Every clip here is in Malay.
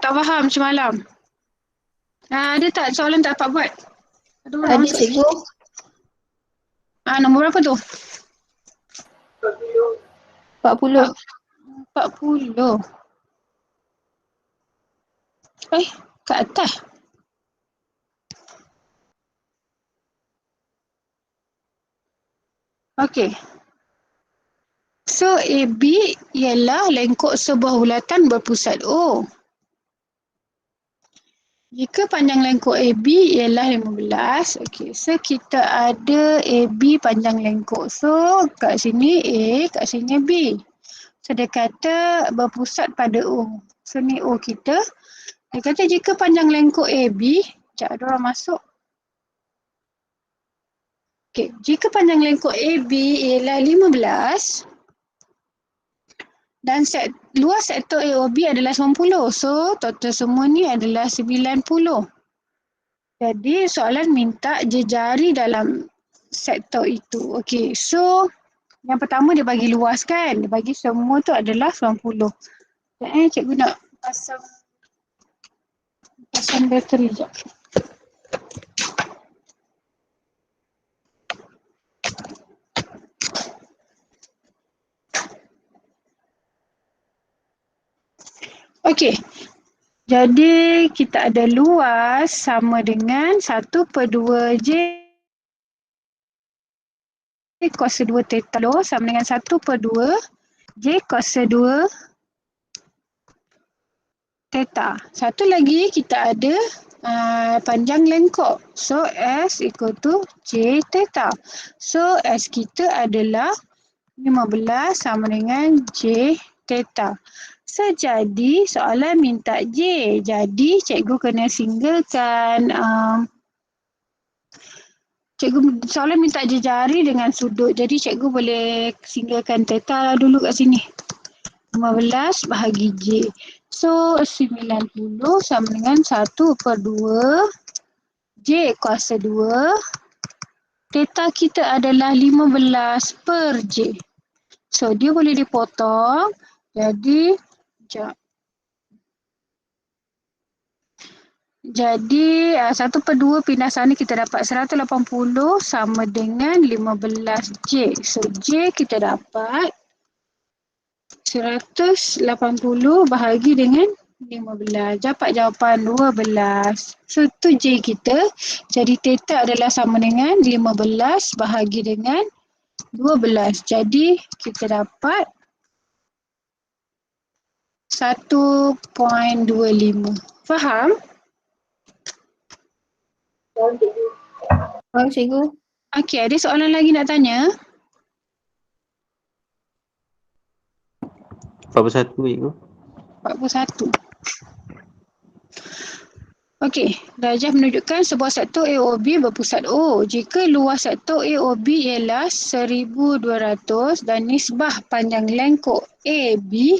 tak faham semalam? Ada tak soalan tak dapat buat? Ada orang Ada masuk. cikgu. Nombor berapa tu? 40. 40. Kat atas. Okey. So AB ialah lengkok sebuah bulatan berpusat O. Jika panjang lengkok AB ialah 15, okey. So kita ada AB panjang lengkok. So kat sini A, kat sini B. So dia kata berpusat pada O. So ni O kita. Dia kata jika panjang lengkok AB, sekejap ada orang masuk. Okey, jika panjang lengkok AB ialah 15 dan luas sektor AOB adalah 90. So total semua ni adalah 90. Jadi soalan minta jejari dalam sektor itu. Okey, so yang pertama dia bagi luas kan. Dia bagi semua tu adalah 90. Cikgu nak pasang bateri sekejap. Okey. Jadi kita ada luas sama dengan 1/2 J cos 2 theta sama dengan 1/2 J cos 2 theta. Satu lagi kita ada panjang lengkok. So S equal to J theta. So S kita adalah 15 sama dengan J theta. So jadi soalan minta J. Jadi cikgu kena singgalkan soalan minta jejari dengan sudut. Jadi cikgu boleh singgalkan theta dulu kat sini. 15 bahagi J. So 90 sama dengan 1/2 J cos 2. Theta kita adalah 15/J. So dia boleh dipotong. Jadi Jadi 1/2 pindah sana kita dapat 180 sama dengan 15J. So J kita dapat 180 bahagi dengan 15. Dapat jawapan 12. So tu J kita. Jadi theta adalah sama dengan 15 bahagi dengan 12. Jadi kita dapat 1.25. Faham? Faham cikgu. Okey, ada soalan lagi nak tanya? 41 cikgu. 41. Okey, darjah menunjukkan sebuah sektor AOB berpusat O. Jika luas sektor AOB ialah 1200 dan nisbah panjang lengkok AB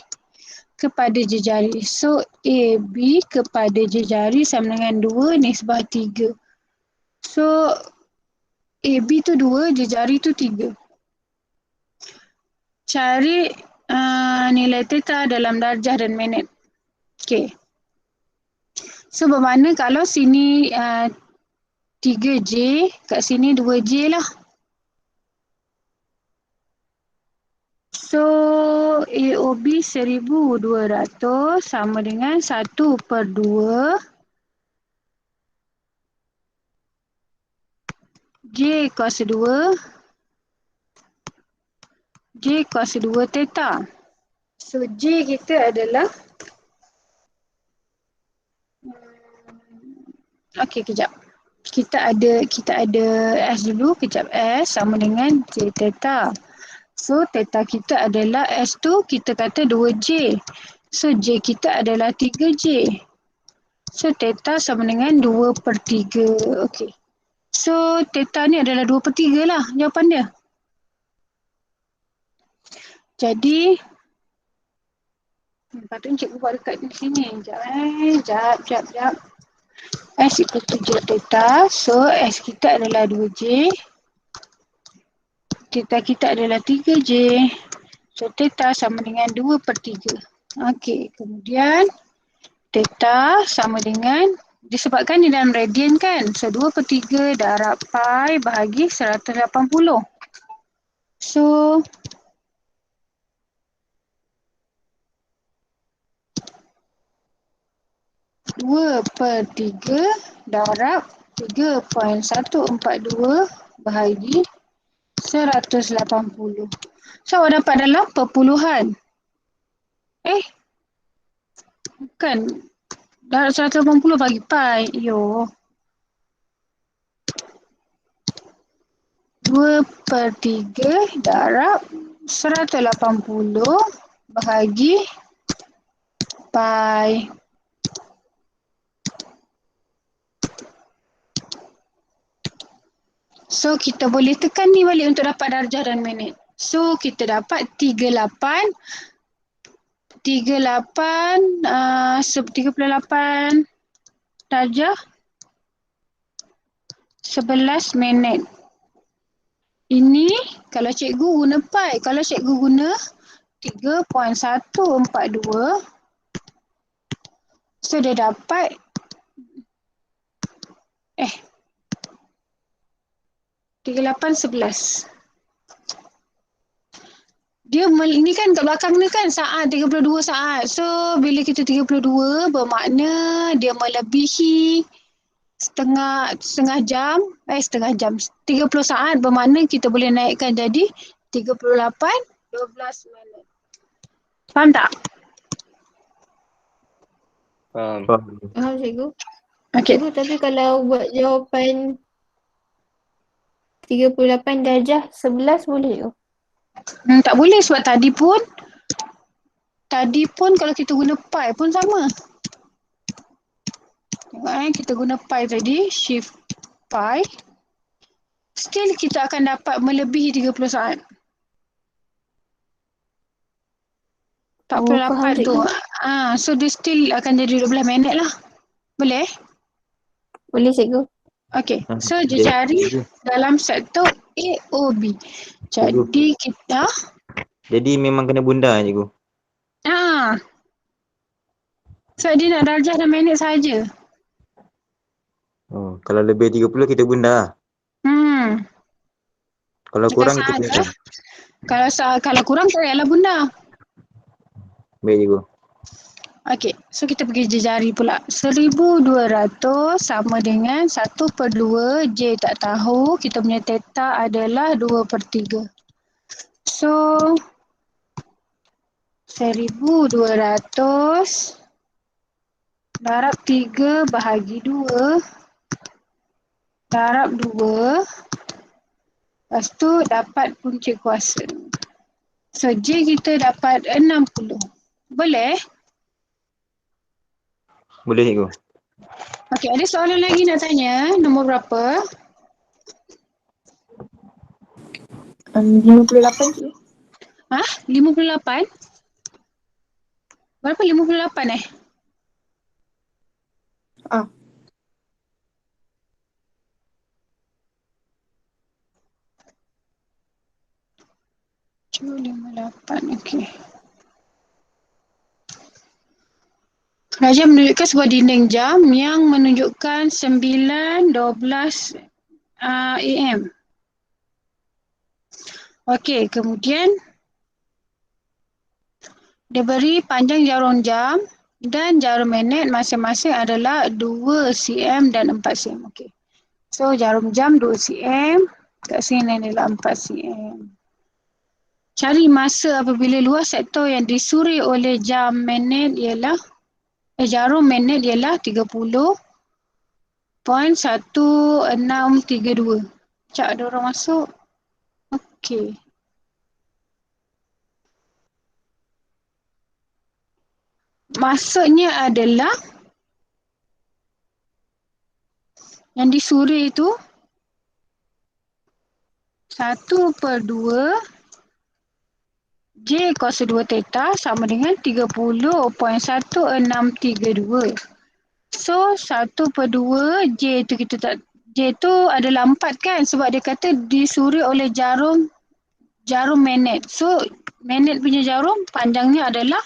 kepada jejari. So, AB kepada jejari sama dengan 2 nisbah 3. So, AB tu 2, jejari tu 3. Cari nilai theta dalam darjah dan minit. Okey. So bermakna kalau sini 3J, kat sini 2J lah. So AOB 1200 sama dengan 1/2 J cos 2 J cos 2 theta. So J kita adalah okey, kejap. Kita ada S dulu, kejap. S sama dengan J theta. So theta kita adalah S tu kita kata 2J. So J kita adalah 3J. So theta sama dengan 2/3. Okey. So theta ni adalah 2/3 lah jawapan dia. Jadi patutnya cikgu buat dekat di sini. Sekejap. S equal to J theta. So S kita adalah 2J. Theta kita adalah 3J. So theta sama dengan 2/3. Okey, kemudian Theta sama dengan, disebabkan di dalam radian kan, so 2/3 darab pi bahagi 180. So, dua per tiga darab 3.142 bahagi 180. So, awak dapat dalam perpuluhan. Bukan. Darab 180 bagi pi. Yo. 2/3 darab 180 bahagi pi. So, kita boleh tekan ni balik untuk dapat darjah dan minit. So, kita dapat 38 darjah 11 minit. Ini kalau cikgu guna pi, kalau cikgu guna 3.142, so dia dapat 3811. Dia ini kan kat belakang ni kan saat 32 saat. So bila kita 32 bermakna dia melebihi setengah jam, 30 saat bermakna kita boleh naikkan jadi 38:12 minit. Faham tak? Faham. Faham cikgu. Okey. Cikgu, tapi kalau buat jawapan 38 darjah 11 boleh cikgu? Tak boleh sebab tadi kalau kita guna pi pun sama. Tengok kita guna pi tadi, shift pi. Still kita akan dapat melebihi 30 saat. 48 tu. So dia still akan jadi 12 minit lah. Boleh? Boleh cikgu. Okey. So dia cari dalam sektor AOB. Jadi kita Jadi memang kena bunda cikgu. So dia nak darjah dan minit saja. Oh, kalau lebih 30 kita bunda. Kalau kurang kita bunda. Kalau kurang tak payahlah bunda. Baik cikgu. Okey, so kita pergi jejari pula. 1200 sama dengan 1/2 J tak tahu. Kita punya theta adalah 2/3. So 1200 darab 3 bahagi 2 darab 2. Lepas tu dapat punca kuasa. So J kita dapat 60. Boleh? Boleh cikgu. Okey, ada soalan lagi nak tanya? Nombor berapa? 58 cikgu. 58? Berapa 58 58, okey. Raja menunjukkan sebuah dinding jam yang menunjukkan 9:12 AM. Okey, kemudian dia beri panjang jarum jam dan jarum minit masing-masing adalah 2 cm dan 4 cm. Okey. So jarum jam 2 cm, kat sini adalah 4 cm. Cari masa apabila luas sektor yang disuri oleh jarum minit ialah 30.1632. Cak ada orang masuk. Okey. Maksudnya adalah yang disuri itu 1/2 J kuasa 2 theta sama dengan 30.1632. So 1/2 J tu kita tak, J tu adalah 4 kan sebab dia kata disuri oleh jarum minit. So minit punya jarum panjangnya adalah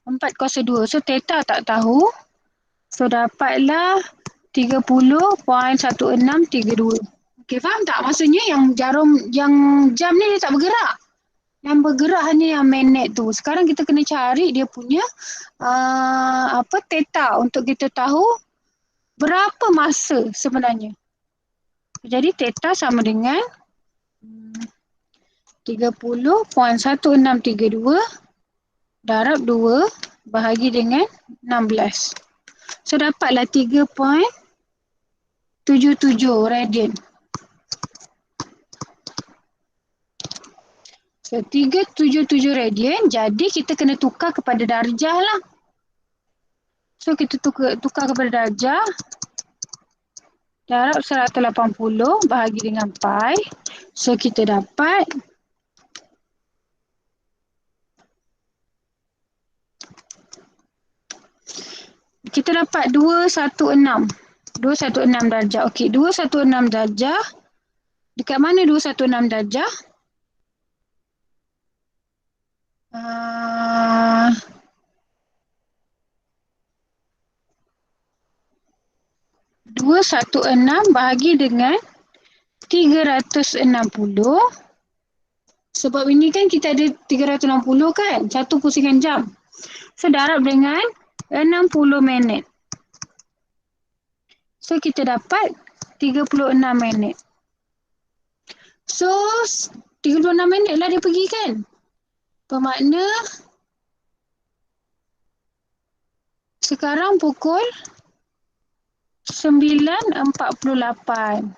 4 kuasa 2. So theta tak tahu. So dapatlah 30.1632. Okey, faham tak? Maksudnya yang jam ni dia tak bergerak. Yang bergerak hanya yang magnet tu. Sekarang kita kena cari dia punya theta untuk kita tahu berapa masa sebenarnya. Jadi theta sama dengan 30.1632 darab 2 bahagi dengan 16. So dapatlah 3.77 radian. So 377 radian, jadi kita kena tukar kepada darjah lah. So kita tukar kepada darjah. Darab 180 bahagi dengan pi. So kita dapat kita dapat 216. 216 darjah. Okey, 216 darjah. Dekat mana 216 darjah? 216 bahagi dengan 360. Sebab ini kan kita ada 360 kan? 1 pusingan jam. So darab dengan 60 minit. So kita dapat 36 minit. So 36 minit lah dia pergi kan? Bermakna sekarang pukul 9.48.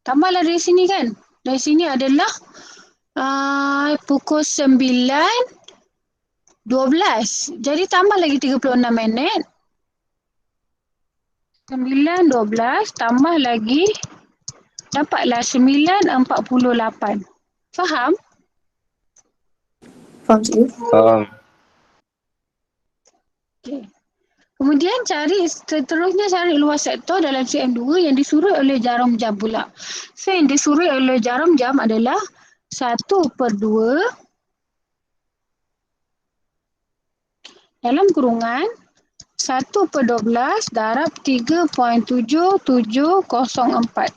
Tambahlah dari sini kan? Dari sini adalah pukul 9.12. Jadi tambah lagi 36 minit. 9.12 tambah lagi dapatlah 9.48. Faham? Faham cikgu? Okay. Kemudian seterusnya cari luas sektor dalam CM2 yang disurut oleh jarum jam pula. So yang disurut oleh jarum jam adalah 1/2 dalam kurungan 1/12 darab 3.7704.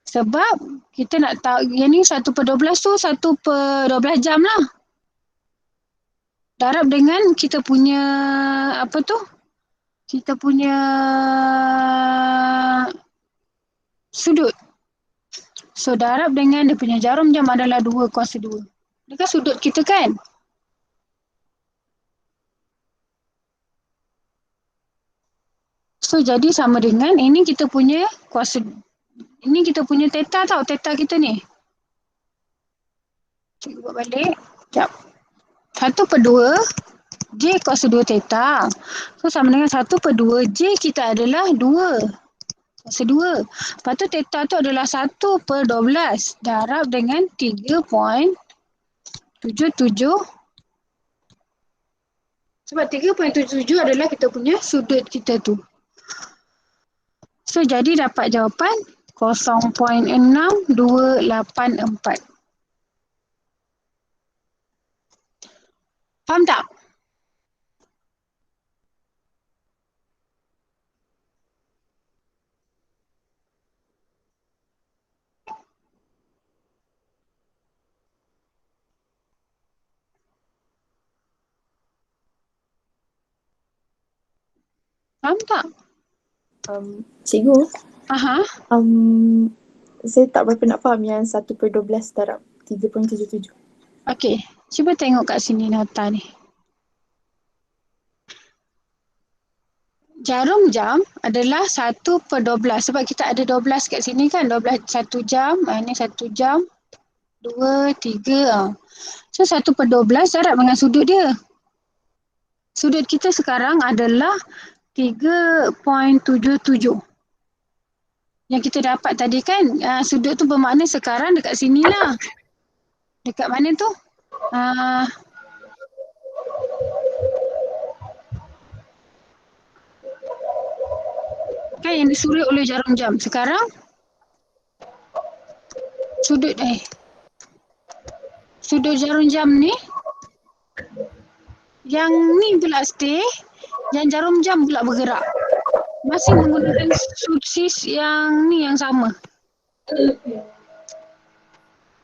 Sebab kita nak tahu yang ni 1/12 tu 1/12 jam lah. Darab dengan kita punya kita punya sudut. So darab dengan dia punya jarum jam adalah 2 kuasa 2. Dia kan sudut kita kan? So jadi sama dengan ini kita punya kuasa, ini kita punya theta tau, theta kita ni. Cikgu buat balik. Sekejap. 1/2 J kuasa 2 theta. So sama dengan 1/2 J kita adalah 2 kuasa 2. Lepas tu theta tu adalah 1/12 darab dengan 3.77. Sebab 3.77 adalah kita punya sudut kita tu. So jadi dapat jawapan 0.6284. Faham tak? Faham tak? Cikgu, Aha. saya tak berapa nak faham yang 1/12 darab 3.77. Okey. Cuba tengok kat sini nota ni. Jarum jam adalah 1/12 sebab kita ada 12 kat sini kan. 12 1 jam, ini 1 jam, 2, 3. So 1/12 darab dengan sudut dia. Sudut kita sekarang adalah 3.77. Yang kita dapat tadi kan, sudut tu bermakna sekarang dekat sini lah. Dekat mana tu? Kan yang disuruh oleh jarum jam. Sekarang sudut jarum jam ni Yang ni pula stay, yang jarum jam pula bergerak. Masih menggunakan suksis yang ni yang sama.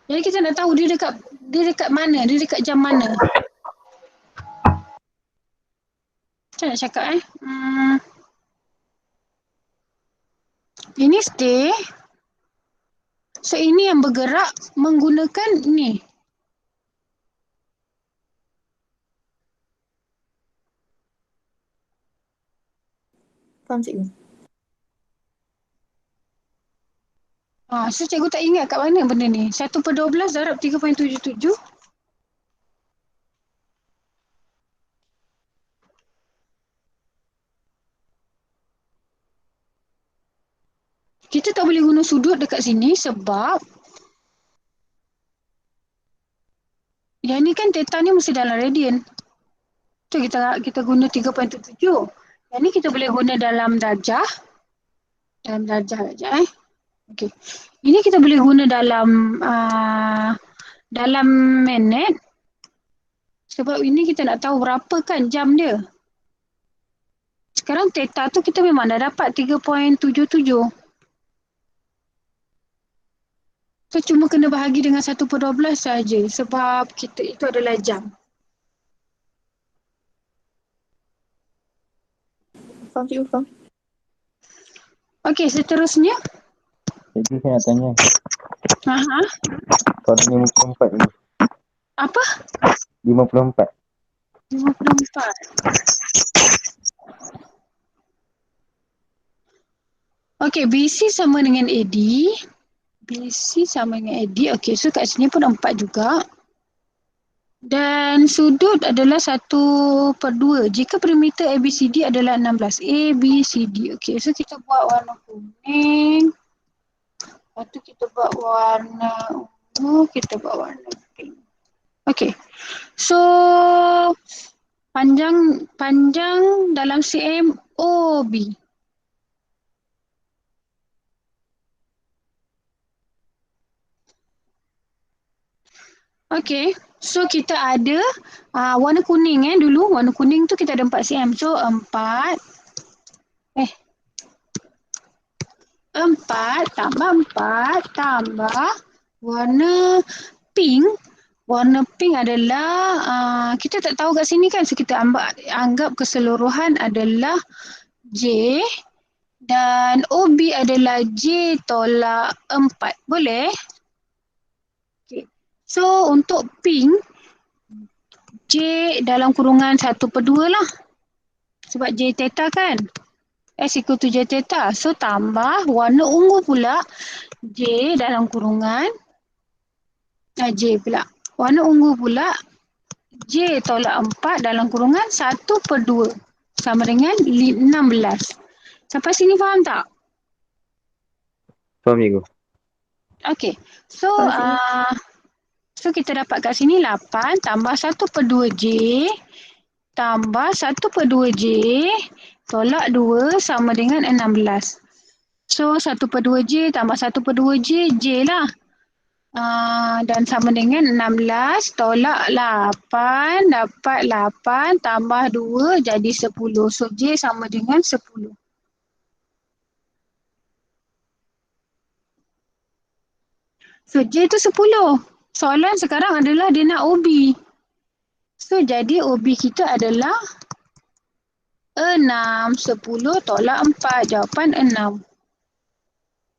Jadi kita nak tahu dia dekat mana, dia dekat jam mana. Macam nak cakap ini stay. So ini yang bergerak menggunakan ni. Faham cikgu? So cikgu tak ingat kat mana benda ni. 1/12 darab 3.77. Kita tak boleh guna sudut dekat sini sebab yang ni kan theta ni mesti dalam radian. So kita guna 3.77. Yang ni kita boleh guna dalam darjah. Dalam darjah saja Okey. Ini kita boleh guna dalam minit. Sebab ini kita nak tahu berapa kan jam dia. Sekarang theta tu kita memang dah dapat 3.77. So cuma kena bahagi dengan 1/12 saja sebab kita itu adalah jam. Faham cikgu, faham. Okey, seterusnya. Cikgu saya nak tanya. Aha. Soalan 54 dulu. Apa? 54. 54. Okey, BC sama dengan AD. BC sama dengan AD. Okey, so kat sini pun 4 juga. Dan sudut adalah 1/2. Jika perimeter ABCD adalah 16. ABCD. Okey, so kita buat warna kuning. Lepas tu kita buat warna ungu. Kita buat warna pink. Okey. So panjang dalam cm OB. Okey, so kita ada warna kuning dulu. Warna kuning tu kita ada 4 cm. So 4 tambah 4 tambah warna pink. Warna pink adalah kita tak tahu kat sini kan. So kita anggap keseluruhan adalah J dan OB adalah J tolak 4. Boleh? Okay. So untuk pink J dalam kurungan 1/2 lah. Sebab J theta kan. S equal to J theta. So tambah warna ungu pula J dalam kurungan J pula. Warna ungu pula J tolak 4 dalam kurungan 1/2 sama dengan 16. Sampai sini faham tak? Faham cikgu. Okey. So so kita dapat kat sini 8 tambah 1/2 J tambah 1/2 J tolak 2 sama dengan 16. So 1/2 J tambah 1/2 J, J lah. Dan sama dengan 16 tolak 8 dapat 8 tambah 2 jadi 10. So J sama dengan 10. So J tu 10. Soalan sekarang adalah dia nak OB. So jadi OB kita adalah 6. 10 tolak 4. Jawapan 6.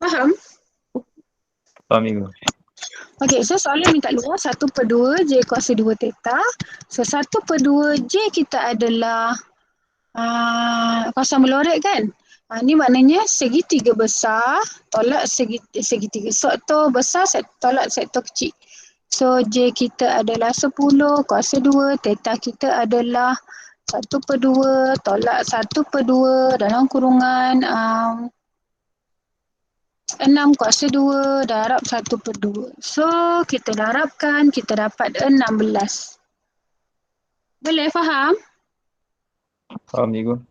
Faham? Faham cikgu. Okey, so soalan minta luas 1/2 J kuasa 2 theta. So 1/2 J kita adalah kuasa melorek kan? Ni maknanya segitiga besar tolak segitiga. Sektor besar tolak sektor kecil. So J kita adalah 10 kuasa 2. Theta kita adalah 1/2 tolak 1/2 dalam kurungan 6 kuasa 2 darab 1/2. So, kita darabkan, kita dapat 16. Boleh faham? Faham cikgu.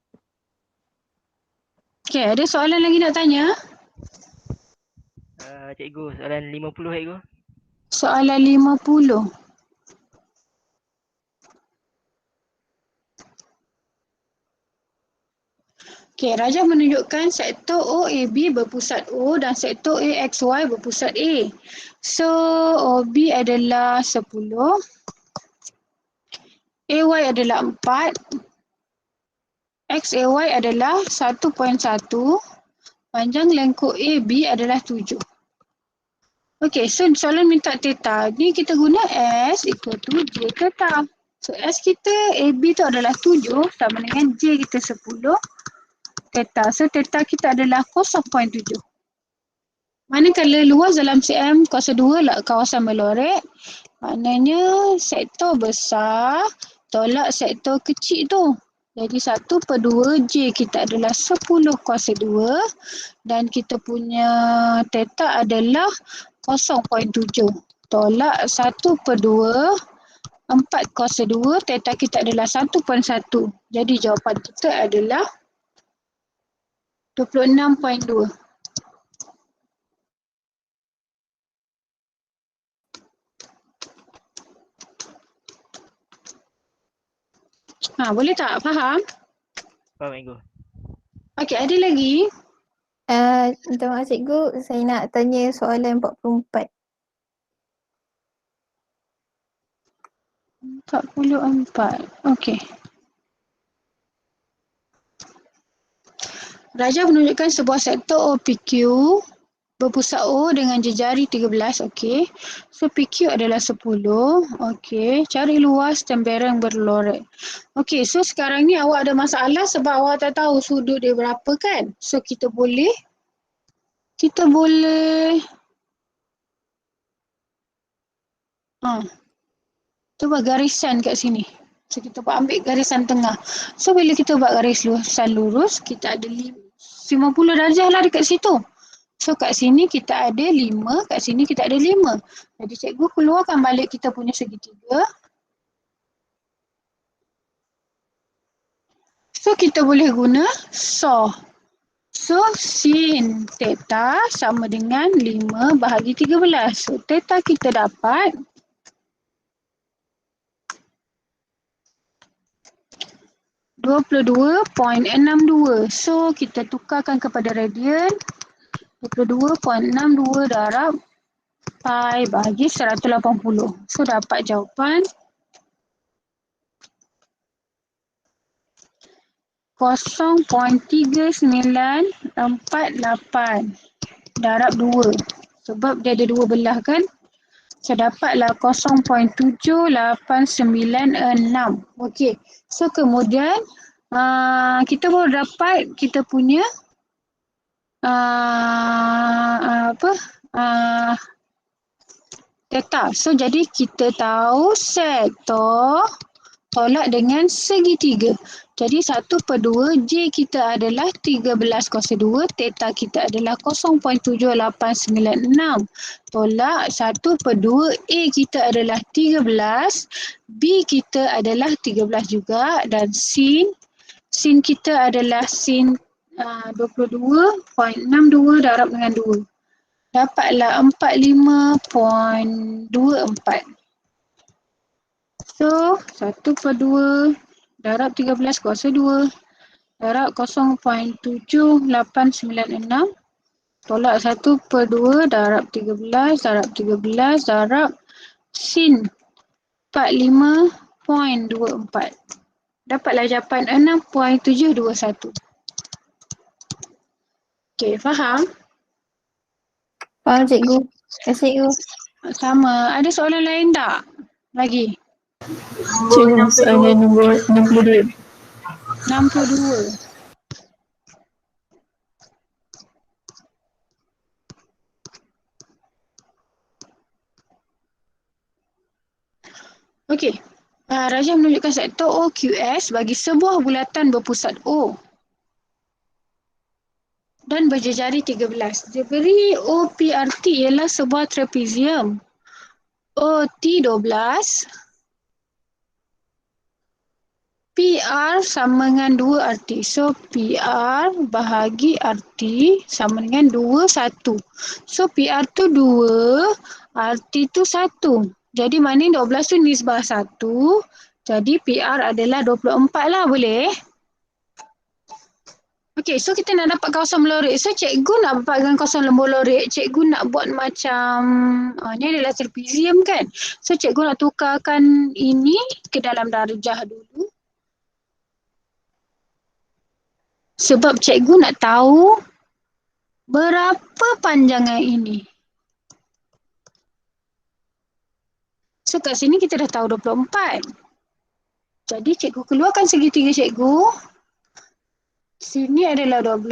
Okey, ada soalan lagi nak tanya? Cikgu, soalan 50 cikgu. Soalan 50. Okey, Rajah menunjukkan sektor OAB berpusat O dan sektor AXY berpusat A. So, OB adalah 10, AY adalah 4, XAY adalah 1.1, panjang lengkuk AB adalah 7. Okey, so soalan minta theta. Ni kita guna S equal to J theta. So, S kita AB tu adalah 7 sama dengan J kita 10 theta. So, theta kita adalah 0.7. Manakala luas dalam cm kuasa 2 lah kawasan melorek, maknanya sektor besar tolak sektor kecil tu. Jadi 1/2 J kita adalah 10 kuasa 2 dan kita punya theta adalah 0.7. Tolak 1/2 4 kuasa 2, theta kita adalah 1.1. Jadi jawapan kita adalah 26.2. Boleh tak? Faham? Faham cikgu? Okey, ada lagi? Minta maaf cikgu, saya nak tanya soalan 44. 44. Okey. Rajah menunjukkan sebuah sektor OPQ berpusat O dengan jejari 13. Okey. So PQ adalah 10. Okey. Cari luas tembereng berlorek. Okey. So sekarang ni awak ada masalah sebab awak tak tahu sudut dia berapa kan? So kita boleh kita buat garisan kat sini. So kita buat ambil garisan tengah. So bila kita buat garis lurusan lurus, kita ada 50 darjah lah dekat situ. So kat sini kita ada 5, kat sini kita ada 5. Jadi cikgu keluarkan balik kita punya segitiga. So kita boleh guna saw. So sin theta sama dengan 5 bahagi 13. So theta kita dapat 22.62. So kita tukarkan kepada radian. 22.62 darab pi bahagi 180. So dapat jawapan 0.3948 darab 2. Sebab dia ada dua belah kan. So dapatlah 0.7896. Okey. So kemudian kita baru dapat kita punya theta. So jadi kita tahu sektor tolak dengan segitiga. Jadi 1/2 J kita adalah 13 kuasa 2, theta kita adalah 0.7896. Tolak 1/2 A kita adalah 13, B kita adalah 13 juga dan sin kita adalah sin 22.62 darab dengan 2. Dapatlah 45.24. So 1/2 darab 13 kuasa 2 darab 0.7896 tolak 1/2 darab 13 darab sin 45.24. Dapatlah jawapan 6.721. Okey, faham? Faham cikgu? Terima kasih cikgu. Sama. Ada soalan lain tak? Lagi? Cikgu, soalan nombor 62. 62. Okey. Rajah menunjukkan sektor OQS bagi sebuah bulatan berpusat O dan berjejari 13. Dia beri OPRT ialah sebuah trapezium. OT12 PR sama dengan 2 RT. So, PR bahagi RT sama dengan 2, 1. So, PR tu 2, RT tu 1. Jadi, maknanya 12 tu nisbah 1. Jadi, PR adalah 24 lah, boleh? Okey. Okey, so kita nak dapat kawasan melorik. So cikgu nak dapatkan kawasan melorik, cikgu nak buat macam ni adalah trapezium kan. So cikgu nak tukarkan ini ke dalam darjah dulu. Sebab cikgu nak tahu berapa panjangnya ini. So kat sini kita dah tahu 24. Jadi cikgu keluarkan segitiga cikgu. Sini adalah 12,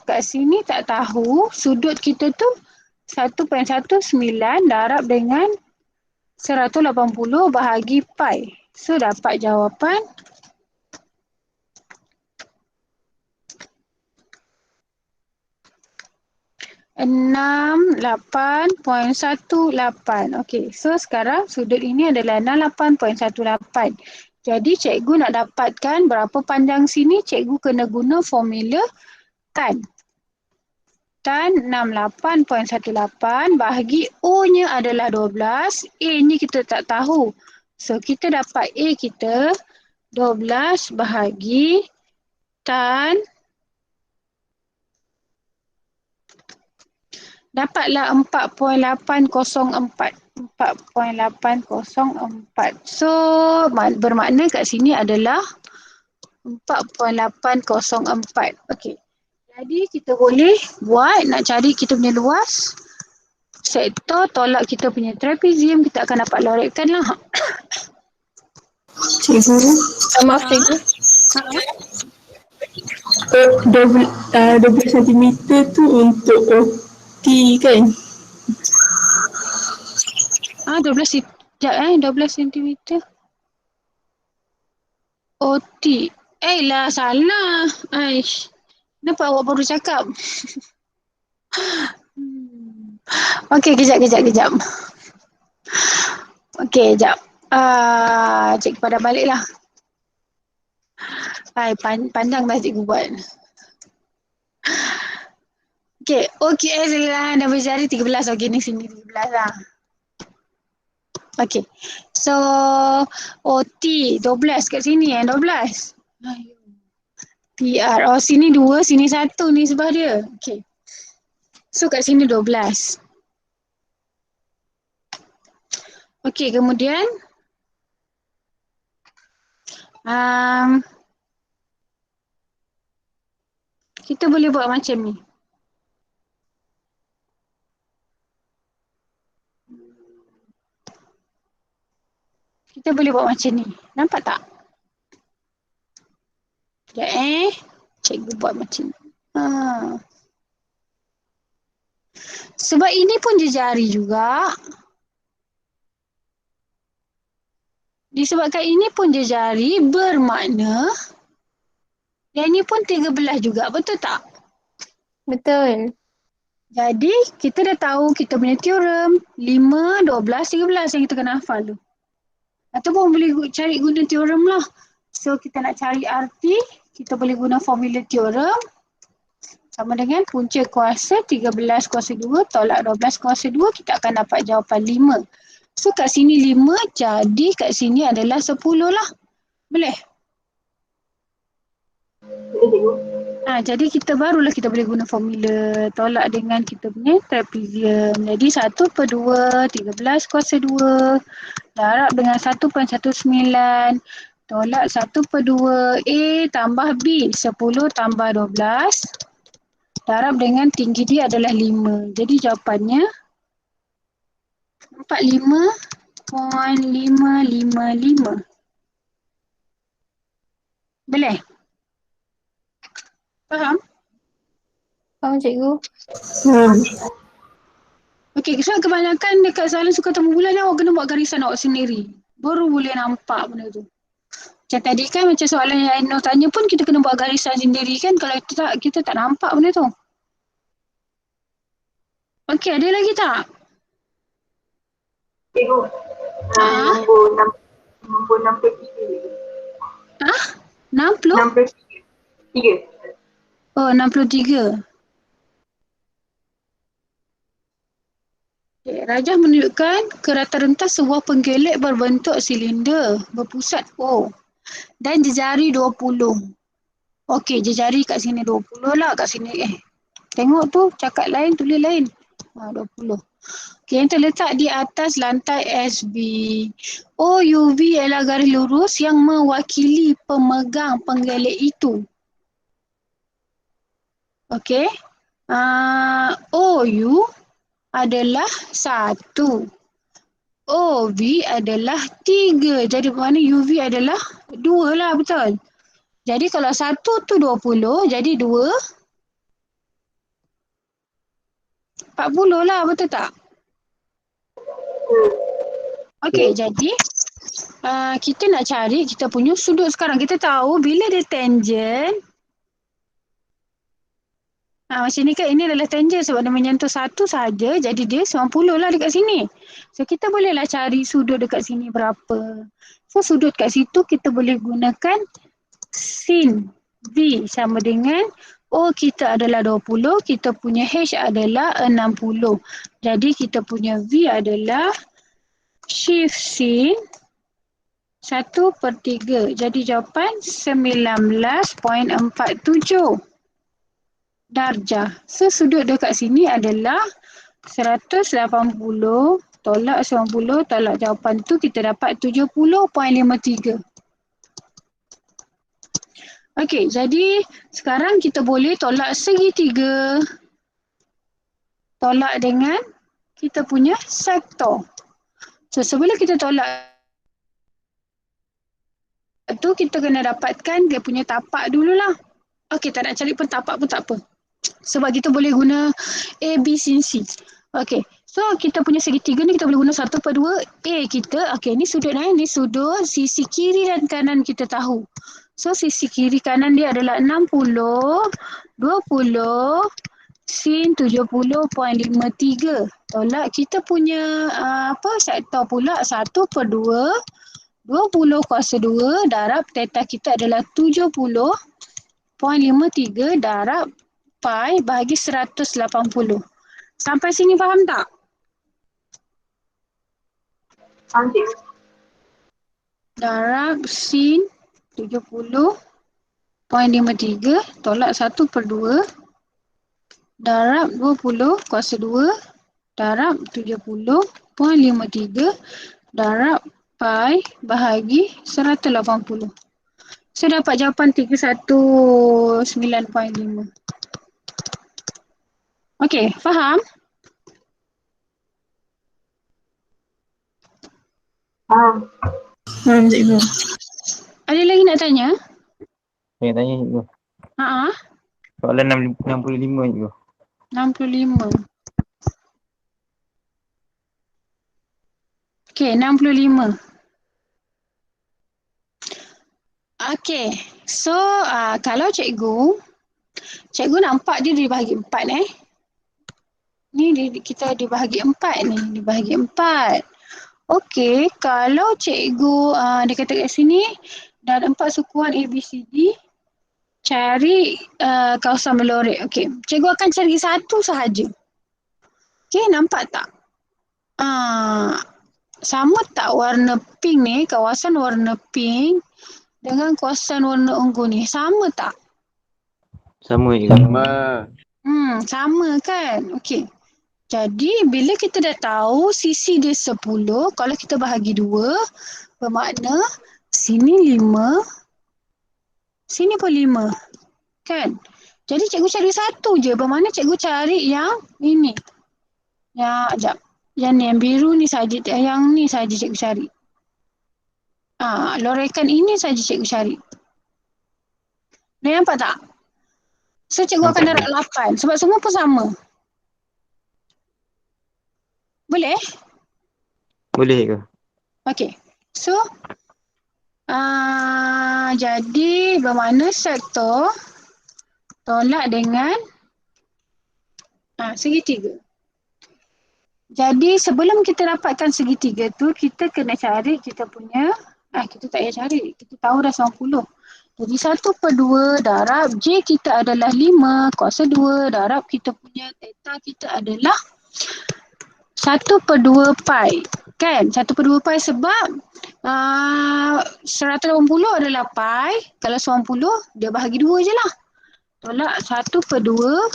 kat sini tak tahu. Sudut kita tu 1.19 darab dengan 180 bahagi pi. So dapat jawapan 68.18. Okey, so sekarang sudut ini adalah 68.18. Jadi cikgu nak dapatkan berapa panjang sini, cikgu kena guna formula tan. Tan 68.18 bahagi O-nya adalah 12, A-nya kita tak tahu. So kita dapat A kita 12 bahagi tan. Dapatlah 4.804. 4.804. So bermakna kat sini adalah 4.804. Okey. Jadi kita boleh buat nak cari kita punya luas sektor tolak kita punya trapezium, kita akan dapat lorikkan lah. Cikgu, Maaf cikgu. 12 cm tu untuk OT kan? 12 cm. OT. Lah salah. Aish. Kenapa awak baru cakap? Okey, kejap. Okey, kejap. Cikgu pada balik lah. Pandang dah cikgu buat. Okey, OKS lah. Nombor jari 13. Okey, ni sini 13 lah. Okey. So, OT 12 kat sini 12. PR. Oh, sini 2, sini 1 ni sebelah dia. Okey. So, kat sini 12. Okey, kemudian kita boleh buat macam ni. Kita boleh buat macam ni. Nampak tak? Sekejap cikgu buat macam ni. Sebab ini pun jejari juga. Disebabkan ini pun jejari bermakna yang ini pun 13 juga. Betul tak? Betul. Jadi kita dah tahu kita punya teorem 5, 12, 13 yang kita kena hafal tu. Ataupun boleh cari guna teorem lah. So kita nak cari arti, kita boleh guna formula teorem. Sama dengan punca kuasa 13 kuasa 2 tolak 12 kuasa 2, kita akan dapat jawapan 5. So kat sini 5, jadi kat sini adalah 10 lah. Boleh? Jadi kita barulah kita boleh guna formula tolak dengan kita punya trapezium. Jadi 1/2 13 kuasa 2 darab dengan 1.19 tolak 1/2 A tambah B 10 tambah 12 darab dengan tinggi dia adalah 5. Jadi jawapannya 45.555. Boleh? Faham? Faham cikgu? Okey, so kebanyakan dekat soalan suka temu bulan ni awak kena buat garisan awak sendiri. Baru boleh nampak benda tu. Macam tadi kan macam soalan yang Aino tanya pun kita kena buat garisan sendiri kan. Kalau kita tak nampak benda tu. Okey, ada lagi tak? Cikgu, nombor 63. 60? 63. Oh, 63. Okay, Rajah menunjukkan kerata rentas sebuah pengkelek berbentuk silinder berpusat O dan jejari 20. Okey, jari kat sini 20 lah kat sini. Tengok tu, cakap lain, tulis lain. 20. Okey, yang terletak di atas lantai SB. OUV ialah garis lurus yang mewakili pemegang penggelik itu. Okey. OU adalah 1. OV adalah 3. Jadi bermakna UV adalah 2 lah, betul? Jadi kalau 1 tu 20, jadi 2 40 lah, betul tak? Okey, jadi kita nak cari kita punya sudut sekarang. Kita tahu bila dia tangent, macam ni kan, ini adalah tangent sebab dia menyentuh satu saja, jadi dia 90 lah dekat sini. So kita bolehlah cari sudut dekat sini berapa. So sudut kat situ kita boleh gunakan sin V sama dengan O kita adalah 20, kita punya H adalah 60. Jadi kita punya V adalah shift sin 1/3. Jadi jawapan 19.47 darjah. So sudut dekat sini adalah 180 tolak 90 tolak jawapan tu kita dapat 70.53. Okey, jadi sekarang kita boleh tolak segitiga. Tolak dengan kita punya sektor. So sebelum kita tolak tu kita kena dapatkan dia punya tapak dululah. Okey, tak nak cari pun tapak pun tak apa. Sebab kita boleh guna A, B, sin, C. Okey, so kita punya segitiga ni kita boleh guna 1/2 A kita. Okey, ni sudut ni sudut sisi kiri dan kanan kita tahu. So sisi kiri kanan dia adalah 60, 20, sin 70.53. Tolak kita punya sektor pula 1/2, 20 kuasa 2 darab theta kita adalah 70.53 darab pi bahagi 180. Sampai sini faham tak? Darab sin 70.53 tolak 1/2 darab 20 kuasa 2 darab 70.53 darab pi bahagi 180. So dapat jawapan 319.5. Okey, faham? Cikgu. Ada lagi nak tanya? Saya tanya cikgu. Soalan 65 cikgu. 65. Okey, 65. Okey, so kalau cikgu nampak dia dibahagi 4 Ni kita dibahagi 4 ni, dibahagi 4. Okey, kalau cikgu dia kata kat sini dan 4 sukuan ABCD cari kawasan melorek. Okey, cikgu akan cari satu sahaja. Okey, nampak tak? Sama tak warna pink ni, kawasan warna pink dengan kawasan warna ungu ni? Sama tak? Sama cikgu. Sama kan? Okey. Jadi bila kita dah tahu sisi dia 10, kalau kita bahagi 2, bermakna sini 5, sini pun 5. Kan? Jadi cikgu cari satu je, bermakna cikgu cari yang ini. Yang ni, yang biru ni saja, yang ni saja cikgu cari. Lorekan ini saja cikgu cari. Dah nampak tak? So cikgu akan darab 8 sebab semua pun sama. Boleh? Boleh ke? Okey. So jadi bermakna sektor tolak dengan segitiga. Jadi sebelum kita dapatkan segitiga tu, kita kena cari kita punya, kita tak payah cari, kita tahu dah 90. Jadi 1/2 darab J kita adalah 5, kuasa 2 darab kita punya theta kita adalah 1/2 pi. Kan? 1/2 pi sebab 180 adalah pi. Kalau 90, dia bahagi 2 je lah. Tolak 1/2,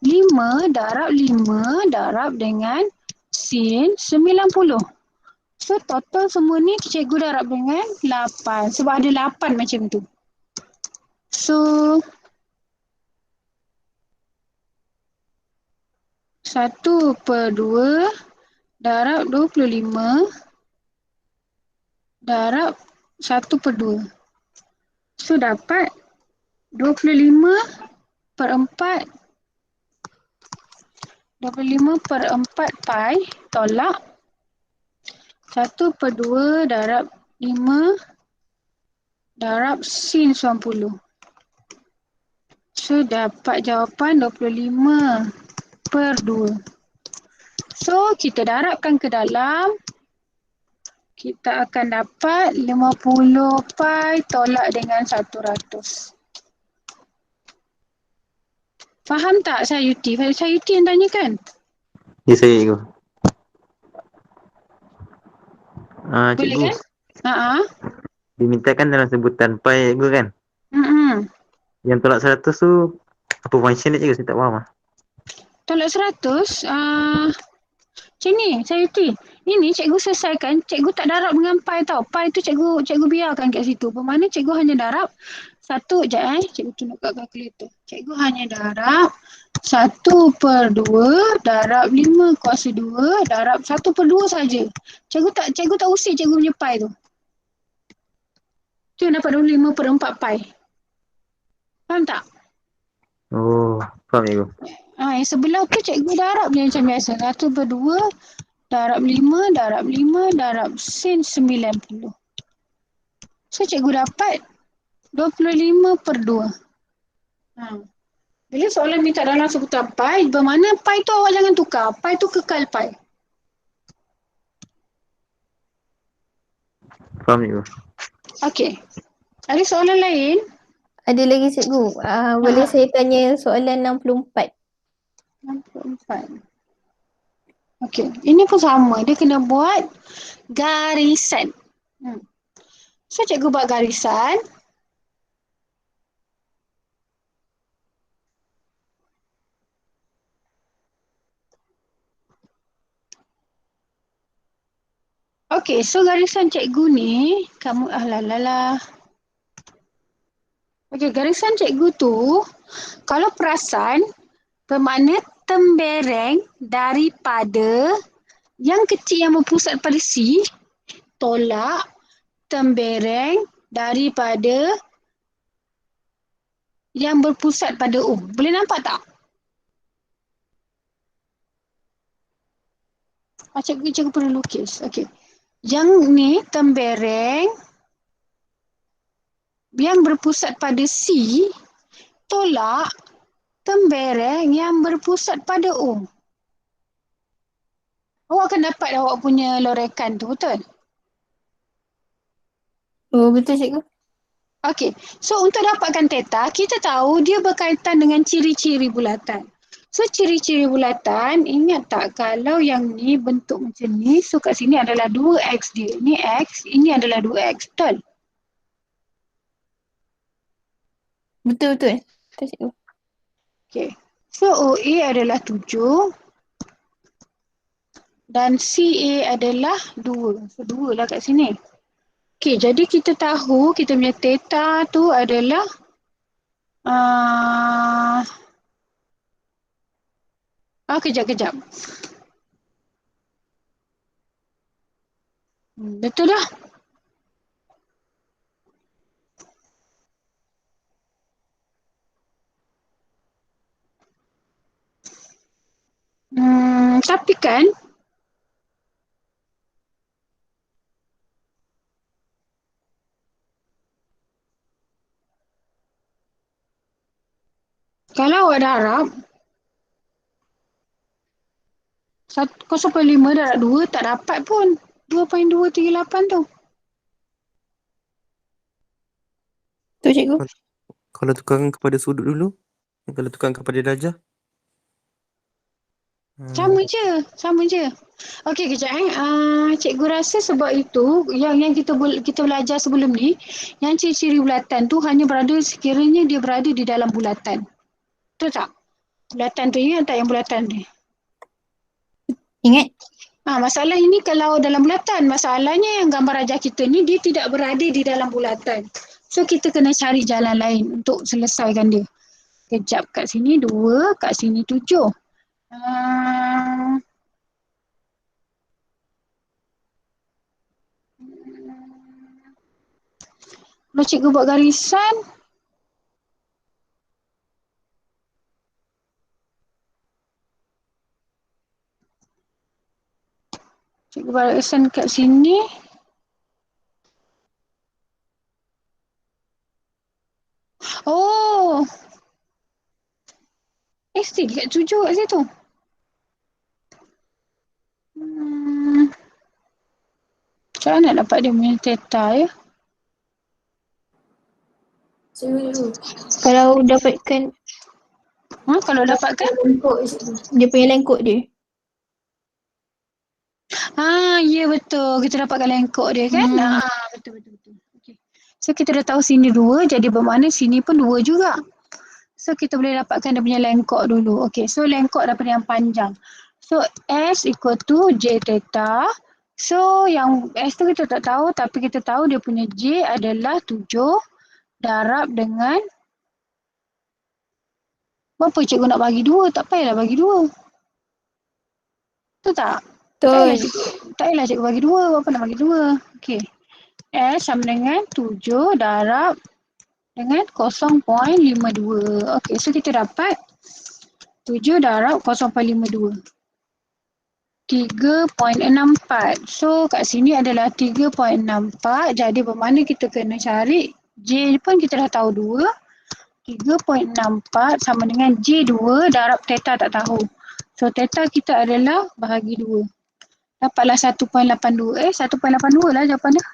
5 darab 5 darab dengan sin 90. So total semua ni cikgu darab dengan 8. Sebab ada 8 macam tu. So 1/2 darab 25 darab 1/2. So dapat 25/4 pi tolak 1/2 darab 5 darab sin 90. So dapat jawapan 25/2. So kita darabkan ke dalam. Kita akan dapat 50 pi tolak dengan 100. Faham tak Sayuti? Sayuti yang tanya kan? Ya, saya cikgu. Boleh Cikgu, kan? Haa. dimintakan dalam sebutan pi cikgu kan? Yang tolak 100 tu, apa function dia cikgu? Saya tak faham. Tolak 100, macam ni Sayuti. Ini cikgu selesaikan, cikgu tak darab dengan pi tau. Pi tu cikgu biarkan kat situ. Bermakna cikgu hanya darab satu je cikgu tunjuk kat kalkulator. Cikgu hanya darab 1/2 darab 5 kuasa 2 darab 1/2 saja. Cikgu tak usik cikgu punya pi tu. Tu yang dapat 25/4 pi. Faham tak? Oh, faham cikgu. Yang sebelah tu cikgu darab je macam biasa. 1/2 darab 5 darab 5 darab sin 90. So cikgu dapat 25/2. Bila soalan minta dalam sebutan pi, bermakna pi tu awak jangan tukar. Pi tu kekal pi. Faham cikgu. Okey. Ada soalan lain? Ada lagi cikgu. Boleh saya tanya soalan 64? 64. Okey. Ini pun sama. Dia kena buat garisan. So cikgu buat garisan. Okey, so garisan cikgu ni, kamu Okey, garisan cikgu tu, kalau perasan, bermakna tembereng daripada yang kecil yang berpusat pada C, tolak tembereng daripada yang berpusat pada O. Boleh nampak tak? Cikgu perlu lukis. Okey. Yang ni tembereng yang berpusat pada C tolak tembereng yang berpusat pada O. Awak akan dapat awak punya lorekan tu, betul? Oh, betul cikgu. Okey. So untuk dapatkan theta, kita tahu dia berkaitan dengan ciri-ciri bulatan. So ciri-ciri bulatan, ingat tak kalau yang ni bentuk macam ni, so kat sini adalah 2x dia. Ini x, ini adalah 2x, betul? Betul. Betul cikgu. Okay. So OA adalah 7 dan CA adalah 2. So 2 lah kat sini. Okay, jadi kita tahu kita punya theta tu adalah kejap. Betul dah. Tapi kan kalau awak darab 0.5 darab 2 tak dapat pun 2.238 tu. Betul cikgu. Kalau tukang kepada sudut dulu, kalau tukang kepada darjah. Sama je. Okey, kejap cikgu rasa sebab itu yang kita belajar sebelum ni, yang ciri-ciri bulatan tu hanya berada sekiranya dia berada di dalam bulatan. Betul tak? Bulatan tu ingat tak yang bulatan ni? Ingat? Masalah ini kalau dalam bulatan, masalahnya yang gambar rajah kita ni dia tidak berada di dalam bulatan. So kita kena cari jalan lain untuk selesaikan dia. Kejap, kat sini 2, kat sini 7. Kalau cikgu buat garisan, cikgu buat garisan kat sini. Oh, still kat 7 kat situ. Macam mana nak dapat dia punya theta ya? Kalau dapatkan Kalau dapatkan? dia punya lengkok dia. Ya betul. Kita dapatkan lengkok dia kan? Betul. Okay. So kita dah tahu sini 2, jadi bermakna sini pun 2 juga. So kita boleh dapatkan dia punya lengkok dulu. Okay, so lengkok daripada yang panjang. So S equal to J theta. So yang S tu kita tak tahu, tapi kita tahu dia punya J adalah 7 darab dengan berapa cikgu nak bagi 2? Tak payahlah bagi 2. Betul tak? Betul. Tak payahlah cikgu bagi 2. Berapa nak bagi 2? Okay. S sama dengan 7 darab dengan 0.52. Okay, so kita dapat 7 darab 0.52. 3.64. So kat sini adalah 3.64. Jadi bermakna kita kena cari J pun kita dah tahu 2. 3.64 sama dengan J2 darab theta tak tahu. So theta kita adalah bahagi 2. Dapatlah 1.82. 1.82 lah jawapan dia.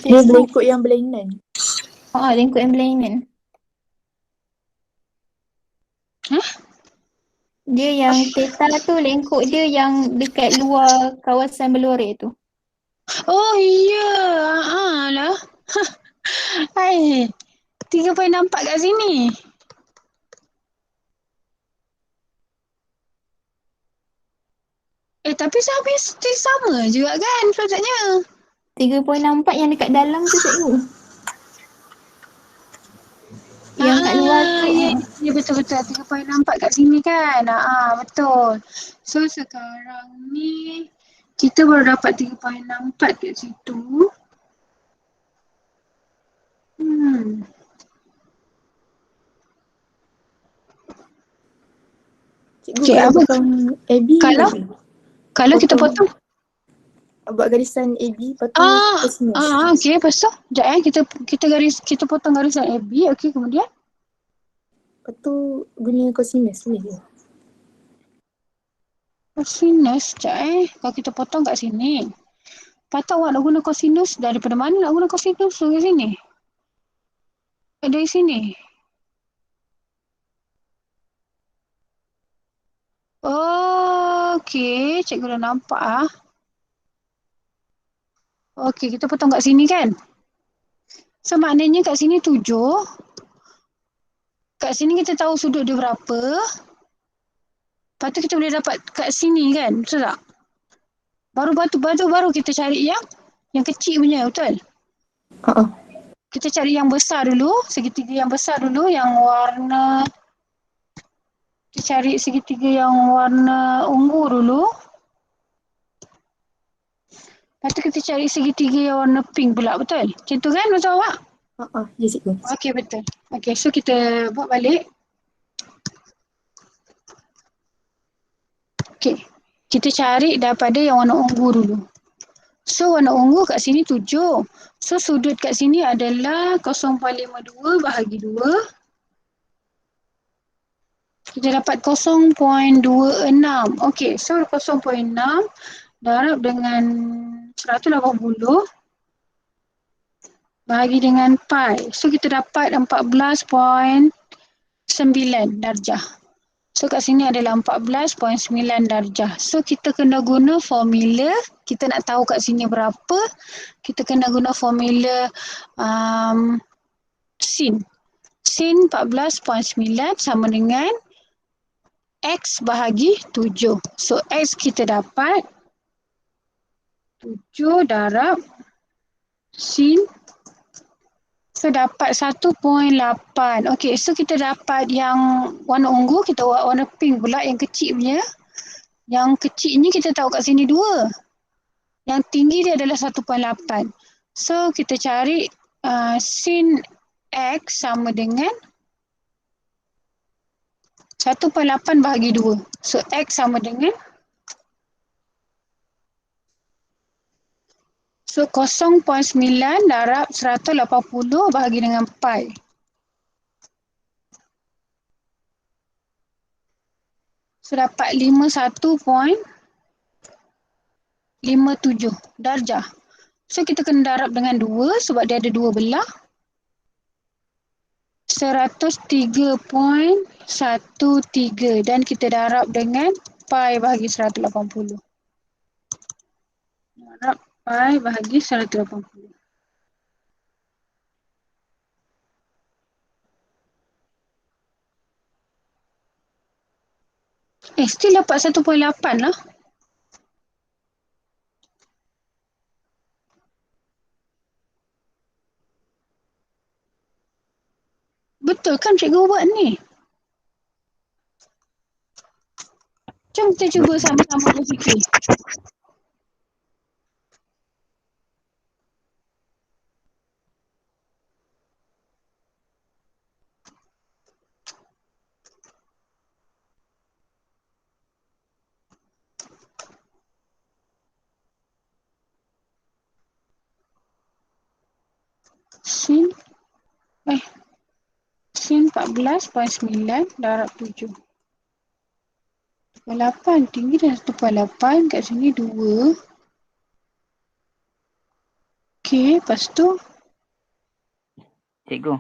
Dia lengkok yang berlainan. Lengkok yang berlainan. Dia yang theta tu lengkok dia yang dekat luar kawasan Belore tu. Oh iya. Lah. Hai. 3.64 kat sini. Tapi habis sama juga kan maksudnya. 3.64 yang dekat dalam tu cikgu. Yang kat luar tu. Ya betul-betul. 3.64 kat sini kan. Betul. So sekarang ni kita baru dapat 3.64 kat situ. Cikgu kalau potong AB Kalau kita potong buat garisan AB lepas tu cosinus. Okey, lepas tu kita potong garisan AB. Okey, kemudian lepas tu guna cosinus boleh ke? Cosinus kalau kita potong kat sini. Kata awak nak guna cosinus, daripada mana nak guna cosinus dari sini? Dari sini. Okey, cikgu dah nampak Okey, kita potong kat sini kan? So maknanya kat sini 7. Kat sini kita tahu sudut dia berapa. Lepas tu kita boleh dapat kat sini kan? Betul tak? Baru kita cari yang kecil punya, betul? Kita cari yang besar dulu, segitiga yang besar dulu, yang warna kita cari segitiga yang warna ungu dulu. Lepas tu kita cari segitiga yang warna pink pula, betul? Macam tu kan, betul awak? Ya cikgu. Okey, betul. Okey, so kita buat balik. Okey, kita cari daripada yang warna ungu dulu. So warna ungu kat sini 7. So sudut kat sini adalah 0.52 bahagi 2. Kita dapat 0.26. Okey, so 0.6 darab dengan 180 bahagi dengan pi. So kita dapat 14.9 darjah. So kat sini adalah 14.9 darjah. So kita kena guna formula, kita nak tahu kat sini berapa, kita kena guna formula sin. Sin 14.9 sama dengan X bahagi 7. So X kita dapat 7 darab sin. So dapat 1.8. Okay, so kita dapat yang warna ungu, kita warna pink pula yang kecil punya. Yang kecil ni kita tahu kat sini 2. Yang tinggi dia adalah 1.8. So kita cari sin X sama dengan 1.8 bahagi 2. So X sama dengan 0.9 darab 180 bahagi dengan pi. So dapat 51.57 darjah. So kita kena darab dengan 2 sebab dia ada 2 belah. 103.13 dan kita darab dengan pi bahagi 180. Darab pi bahagi 180. Still dapat 1.8 lah. Betul kan cikgu buat ni? Jom kita cuba sama-sama berfikir. Sin 14.9 darab 7. 1.8 tinggi dan 1.8 kat sini 2. Okey, lepas tu Cikgu,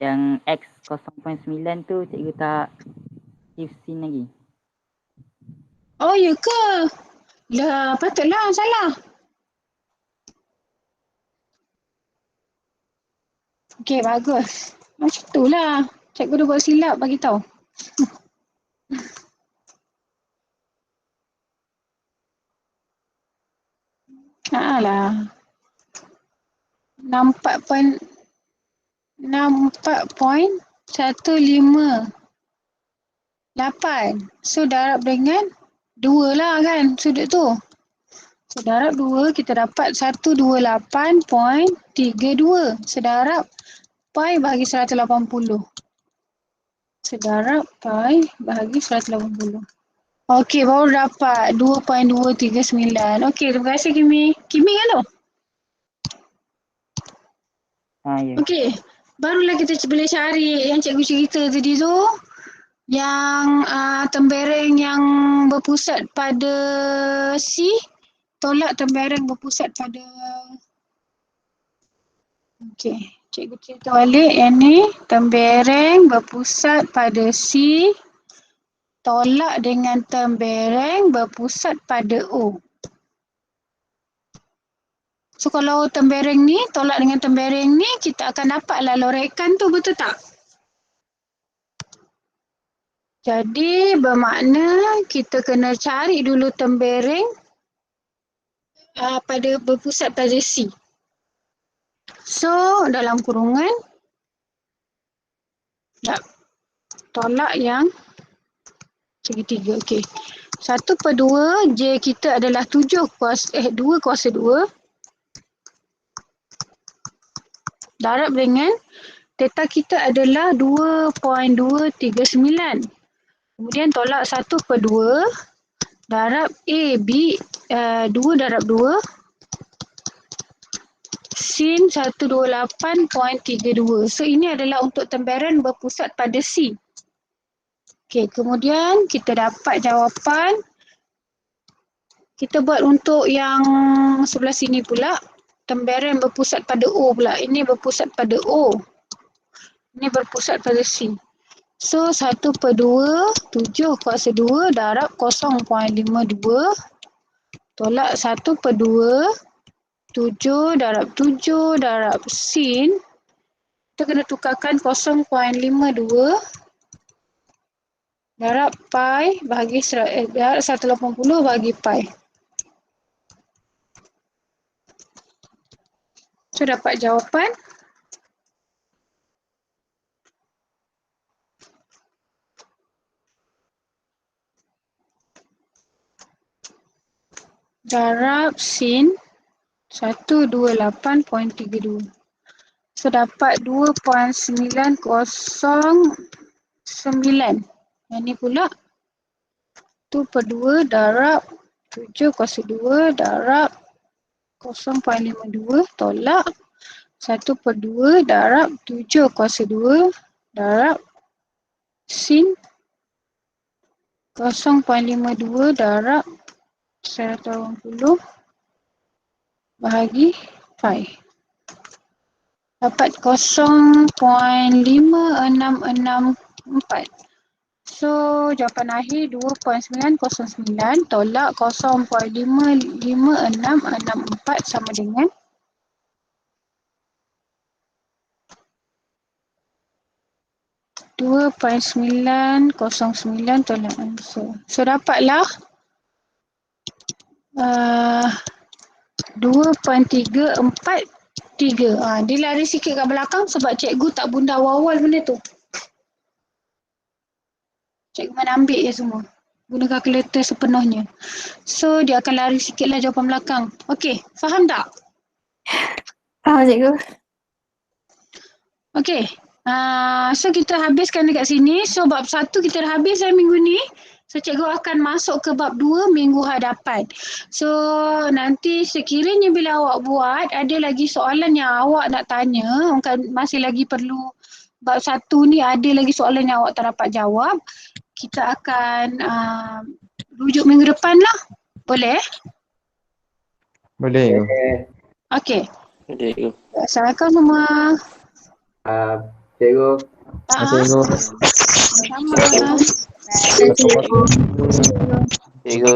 yang X 0.9 tu cikgu tak give sin lagi. Oh ya ke? Lah patutlah salah. Okey, bagus. Macam tu lah. Cikgu dah buat silap bagi tahu. Lah. 64.15. So darab dengan 2 lah kan sudut tu. So darab 2 kita dapat 128.32. Sedarab pi bahagi 180. Sedarab pi bahagi 180. Okey, baru dapat 2.239. Okey, terima kasih Kimi. Kimi kan tu? Ya. Okey, barulah kita boleh cari yang cikgu cerita tadi tu. Yang tembereng yang berpusat pada C, tolak tembereng berpusat pada... Okey, cikgu cerita balik yang ni. Tembereng berpusat pada C, tolak dengan tembereng berpusat pada O. So kalau tembereng ni tolak dengan tembereng ni, kita akan dapatlah lorekan tu, betul tak? Jadi bermakna kita kena cari dulu tembereng pada berpusat pada C. So dalam kurungan tolak yang segitiga. Okey. 1/2 J kita adalah 2 kuasa 2 darab dengan theta kita adalah 2.239. Kemudian tolak 1/2 darab AB 2 darab 2 sin 128.32. So ini adalah untuk tembereng berpusat pada C. Okey, kemudian kita dapat jawapan. Kita buat untuk yang sebelah sini pula. Tembereng berpusat pada O pula. Ini berpusat pada O. Ini berpusat pada C. So 1/2 7 kuasa 2 darab 0.52 tolak 1/2 7 darab 7 darab sin. Kita kena tukarkan 0.52 darab pi bahagi darab 180 bahagi pi. So dapat jawapan darab sin 128.32. So dapat 2.909. Yang ni pula 1/2 darab 7 kuasa 2 darab 0.52 tolak 1/2 darab 7 kuasa 2 darab sin 0.52 darab 180 bahagi pi. Dapat 0.5664. So jawapan akhir 2.909 tolak 0.55664 sama dengan 2.909 tolak ansur. So dapatlah 2.343. Dia lari sikit kat belakang sebab cikgu tak bunda awal-awal benda tu. Cikgu mana ambil je semua. Guna kalkulator sepenuhnya. So dia akan lari sikit lah jawapan belakang. Okey, faham tak? Faham cikgu. Okey. So kita habiskan dekat sini. So bab 1 kita dah habis minggu ni. So cikgu akan masuk ke bab 2 minggu hadapan. So nanti sekiranya bila awak buat ada lagi soalan yang awak nak tanya, masih lagi perlu bab 1 ni ada lagi soalan yang awak tak dapat jawab, kita akan rujuk minggu depan lah. Boleh? Boleh. Okey. Cikgu. Assalamualaikum semua. Cikgu. Sama. Cikgu. Cikgu.